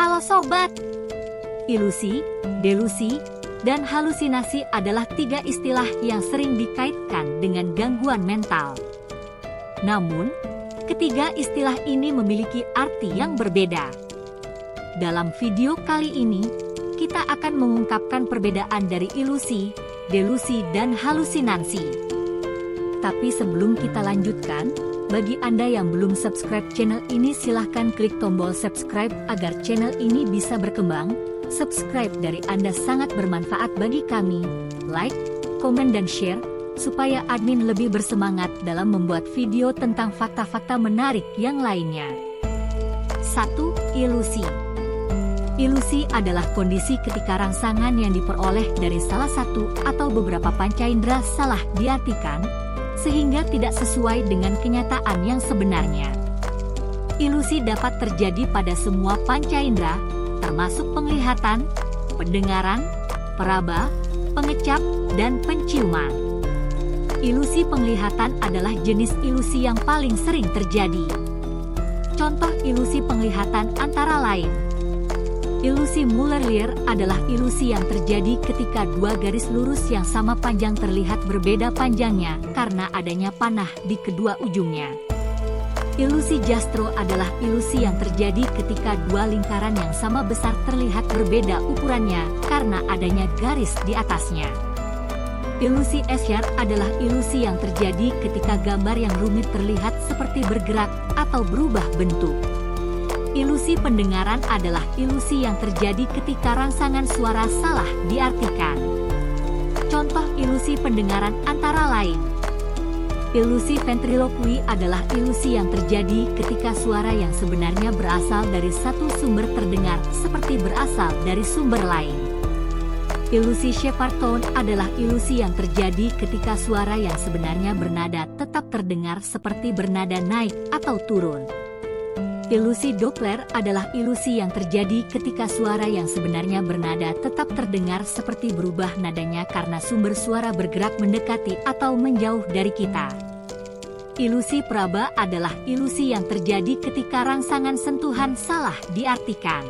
Halo sobat! Ilusi, delusi, dan halusinasi adalah tiga istilah yang sering dikaitkan dengan gangguan mental. Namun, ketiga istilah ini memiliki arti yang berbeda. Dalam video kali ini, kita akan mengungkapkan perbedaan dari ilusi, delusi, dan halusinasi. Tapi sebelum kita lanjutkan, bagi Anda yang belum subscribe channel ini silahkan klik tombol subscribe agar channel ini bisa berkembang. Subscribe dari Anda sangat bermanfaat bagi kami. Like, komen, dan share, supaya admin lebih bersemangat dalam membuat video tentang fakta-fakta menarik yang lainnya. 1. Ilusi. Ilusi adalah kondisi ketika rangsangan yang diperoleh dari salah satu atau beberapa panca indera salah diartikan, sehingga tidak sesuai dengan kenyataan yang sebenarnya. Ilusi dapat terjadi pada semua panca indera, termasuk penglihatan, pendengaran, peraba, pengecap, dan penciuman. Ilusi penglihatan adalah jenis ilusi yang paling sering terjadi. Contoh ilusi penglihatan antara lain: ilusi Muller-Lyer adalah ilusi yang terjadi ketika dua garis lurus yang sama panjang terlihat berbeda panjangnya karena adanya panah di kedua ujungnya. Ilusi Jastrow adalah ilusi yang terjadi ketika dua lingkaran yang sama besar terlihat berbeda ukurannya karena adanya garis di atasnya. Ilusi Escher adalah ilusi yang terjadi ketika gambar yang rumit terlihat seperti bergerak atau berubah bentuk. Ilusi pendengaran adalah ilusi yang terjadi ketika rangsangan suara salah diartikan. Contoh ilusi pendengaran antara lain: ilusi ventriloquy adalah ilusi yang terjadi ketika suara yang sebenarnya berasal dari satu sumber terdengar seperti berasal dari sumber lain. Ilusi Shepard tone adalah ilusi yang terjadi ketika suara yang sebenarnya bernada tetap terdengar seperti bernada naik atau turun. Ilusi Doppler adalah ilusi yang terjadi ketika suara yang sebenarnya bernada tetap terdengar seperti berubah nadanya karena sumber suara bergerak mendekati atau menjauh dari kita. Ilusi peraba adalah ilusi yang terjadi ketika rangsangan sentuhan salah diartikan.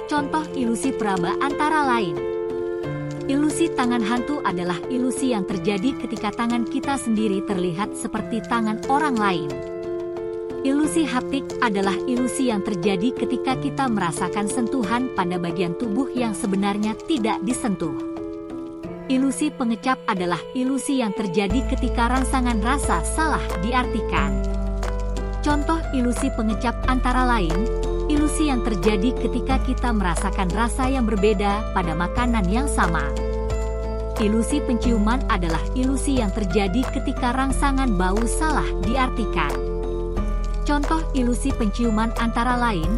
Contoh ilusi peraba antara lain: ilusi tangan hantu adalah ilusi yang terjadi ketika tangan kita sendiri terlihat seperti tangan orang lain. Ilusi haptik adalah ilusi yang terjadi ketika kita merasakan sentuhan pada bagian tubuh yang sebenarnya tidak disentuh. Ilusi pengecap adalah ilusi yang terjadi ketika rangsangan rasa salah diartikan. Contoh ilusi pengecap antara lain: ilusi yang terjadi ketika kita merasakan rasa yang berbeda pada makanan yang sama. Ilusi penciuman adalah ilusi yang terjadi ketika rangsangan bau salah diartikan. Contoh ilusi penciuman antara lain: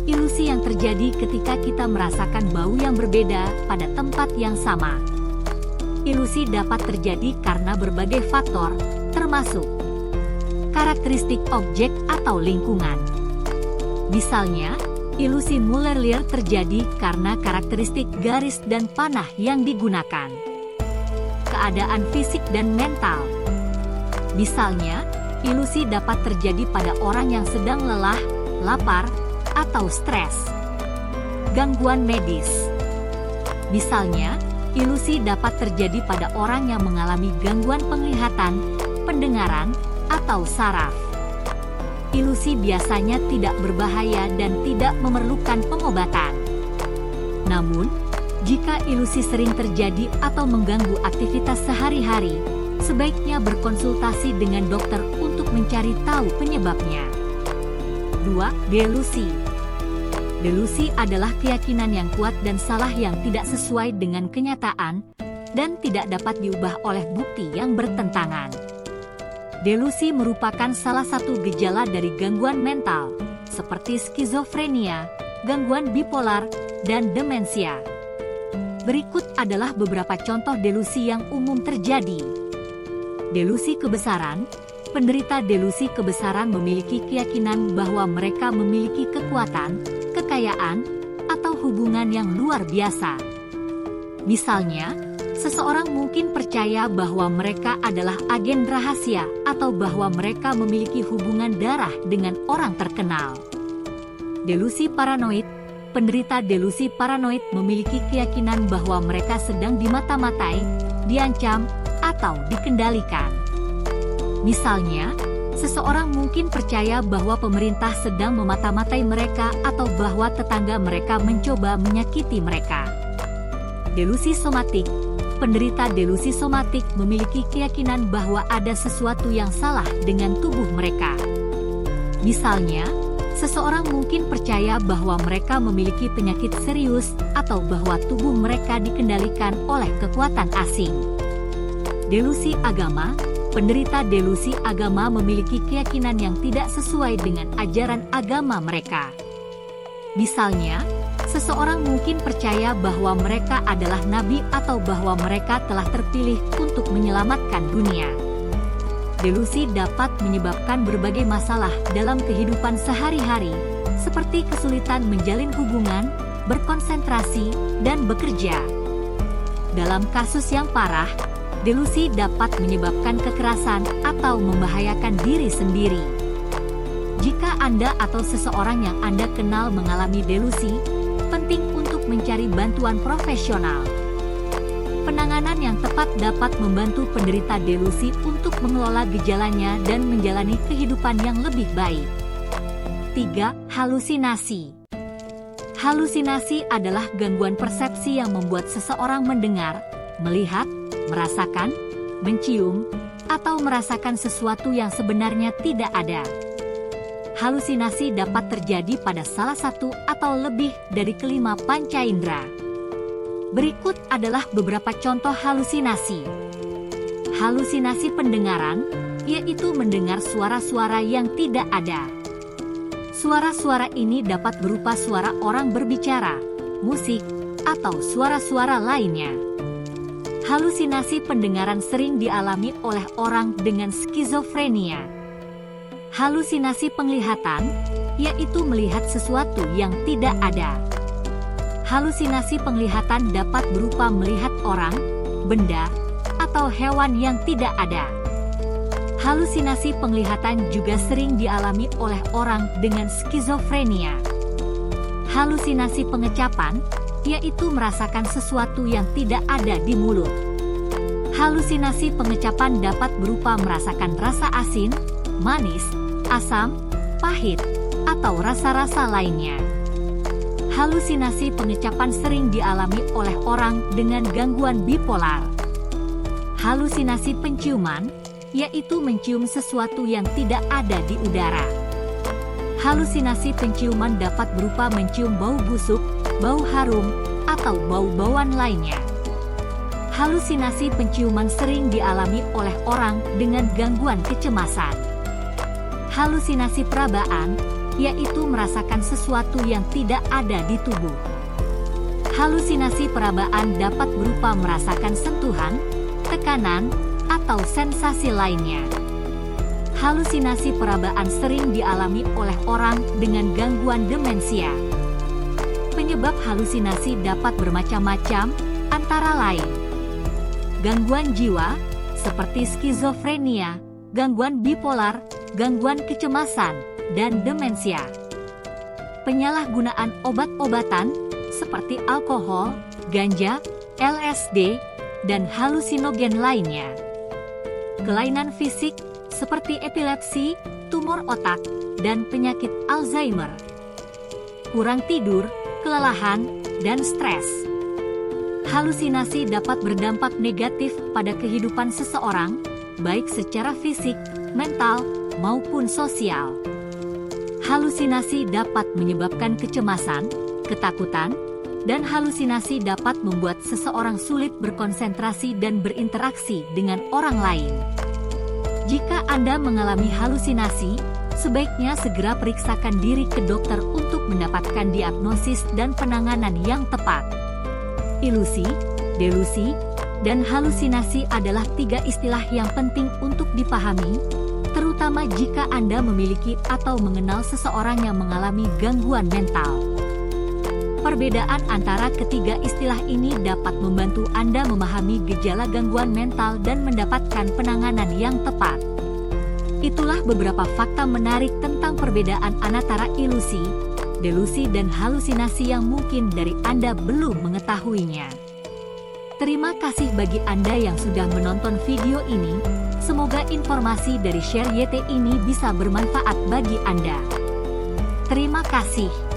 ilusi yang terjadi ketika kita merasakan bau yang berbeda pada tempat yang sama. Ilusi dapat terjadi karena berbagai faktor, termasuk karakteristik objek atau lingkungan. Misalnya, ilusi Muller-Lyer terjadi karena karakteristik garis dan panah yang digunakan. Keadaan fisik dan mental. Misalnya, ilusi dapat terjadi pada orang yang sedang lelah, lapar, atau stres. Gangguan medis. Misalnya, ilusi dapat terjadi pada orang yang mengalami gangguan penglihatan, pendengaran, atau saraf. Ilusi biasanya tidak berbahaya dan tidak memerlukan pengobatan. Namun, jika ilusi sering terjadi atau mengganggu aktivitas sehari-hari, sebaiknya berkonsultasi dengan dokter untuk mencari tahu penyebabnya. 2. Delusi. Delusi adalah keyakinan yang kuat dan salah yang tidak sesuai dengan kenyataan dan tidak dapat diubah oleh bukti yang bertentangan. Delusi merupakan salah satu gejala dari gangguan mental, seperti skizofrenia, gangguan bipolar, dan demensia. Berikut adalah beberapa contoh delusi yang umum terjadi. Delusi kebesaran. Penderita delusi kebesaran memiliki keyakinan bahwa mereka memiliki kekuatan, kekayaan, atau hubungan yang luar biasa. Misalnya, seseorang mungkin percaya bahwa mereka adalah agen rahasia atau bahwa mereka memiliki hubungan darah dengan orang terkenal. Delusi paranoid. penderita delusi paranoid memiliki keyakinan bahwa mereka sedang dimata-matai, diancam, atau dikendalikan. Misalnya, seseorang mungkin percaya bahwa pemerintah sedang memata-matai mereka atau bahwa tetangga mereka mencoba menyakiti mereka. Delusi somatik. Penderita delusi somatik memiliki keyakinan bahwa ada sesuatu yang salah dengan tubuh mereka. Misalnya, seseorang mungkin percaya bahwa mereka memiliki penyakit serius atau bahwa tubuh mereka dikendalikan oleh kekuatan asing. Delusi agama. Penderita delusi agama memiliki keyakinan yang tidak sesuai dengan ajaran agama mereka. Misalnya, seseorang mungkin percaya bahwa mereka adalah nabi atau bahwa mereka telah terpilih untuk menyelamatkan dunia. Delusi dapat menyebabkan berbagai masalah dalam kehidupan sehari-hari, seperti kesulitan menjalin hubungan, berkonsentrasi, dan bekerja. Dalam kasus yang parah, delusi dapat menyebabkan kekerasan atau membahayakan diri sendiri. Jika Anda atau seseorang yang Anda kenal mengalami delusi, penting untuk mencari bantuan profesional. Penanganan yang tepat dapat membantu penderita delusi untuk mengelola gejalanya dan menjalani kehidupan yang lebih baik. 3. Halusinasi. Halusinasi adalah gangguan persepsi yang membuat seseorang mendengar, melihat, merasakan, mencium, atau merasakan sesuatu yang sebenarnya tidak ada. Halusinasi dapat terjadi pada salah satu atau lebih dari kelima panca indera. Berikut adalah beberapa contoh halusinasi. Halusinasi pendengaran, yaitu mendengar suara-suara yang tidak ada. Suara-suara ini dapat berupa suara orang berbicara, musik, atau suara-suara lainnya. Halusinasi pendengaran sering dialami oleh orang dengan skizofrenia. Halusinasi penglihatan, yaitu melihat sesuatu yang tidak ada. Halusinasi penglihatan dapat berupa melihat orang, benda, atau hewan yang tidak ada. Halusinasi penglihatan juga sering dialami oleh orang dengan skizofrenia. Halusinasi pengecapan, yaitu merasakan sesuatu yang tidak ada di mulut. Halusinasi pengecapan dapat berupa merasakan rasa asin, manis, asam, pahit, atau rasa-rasa lainnya. Halusinasi pengecapan sering dialami oleh orang dengan gangguan bipolar. Halusinasi penciuman, yaitu mencium sesuatu yang tidak ada di udara. Halusinasi penciuman dapat berupa mencium bau busuk, bau harum, atau bau-bauan lainnya. Halusinasi penciuman sering dialami oleh orang dengan gangguan kecemasan. Halusinasi perabaan, yaitu merasakan sesuatu yang tidak ada di tubuh. Halusinasi perabaan dapat berupa merasakan sentuhan, tekanan, atau sensasi lainnya. Halusinasi perabaan sering dialami oleh orang dengan gangguan demensia. Penyebab halusinasi dapat bermacam-macam, antara lain gangguan jiwa, seperti skizofrenia, gangguan bipolar, gangguan kecemasan, dan demensia. Penyalahgunaan obat-obatan, seperti alkohol, ganja, LSD, dan halusinogen lainnya. Kelainan fisik, seperti epilepsi, tumor otak, dan penyakit Alzheimer. Kurang tidur, kelelahan, dan stres. Halusinasi dapat berdampak negatif pada kehidupan seseorang, baik secara fisik, mental, maupun sosial. Halusinasi dapat menyebabkan kecemasan, ketakutan, dan halusinasi dapat membuat seseorang sulit berkonsentrasi dan berinteraksi dengan orang lain. Jika Anda mengalami halusinasi, sebaiknya segera periksakan diri ke dokter untuk mendapatkan diagnosis dan penanganan yang tepat. Ilusi, delusi, dan halusinasi adalah 3 istilah yang penting untuk dipahami, terutama jika Anda memiliki atau mengenal seseorang yang mengalami gangguan mental. Perbedaan antara ketiga istilah ini dapat membantu Anda memahami gejala gangguan mental dan mendapatkan penanganan yang tepat. Itulah beberapa fakta menarik tentang perbedaan antara ilusi, delusi dan halusinasi yang mungkin dari Anda belum mengetahuinya. Terima kasih bagi Anda yang sudah menonton video ini. Semoga informasi dari Share YT ini bisa bermanfaat bagi Anda. Terima kasih.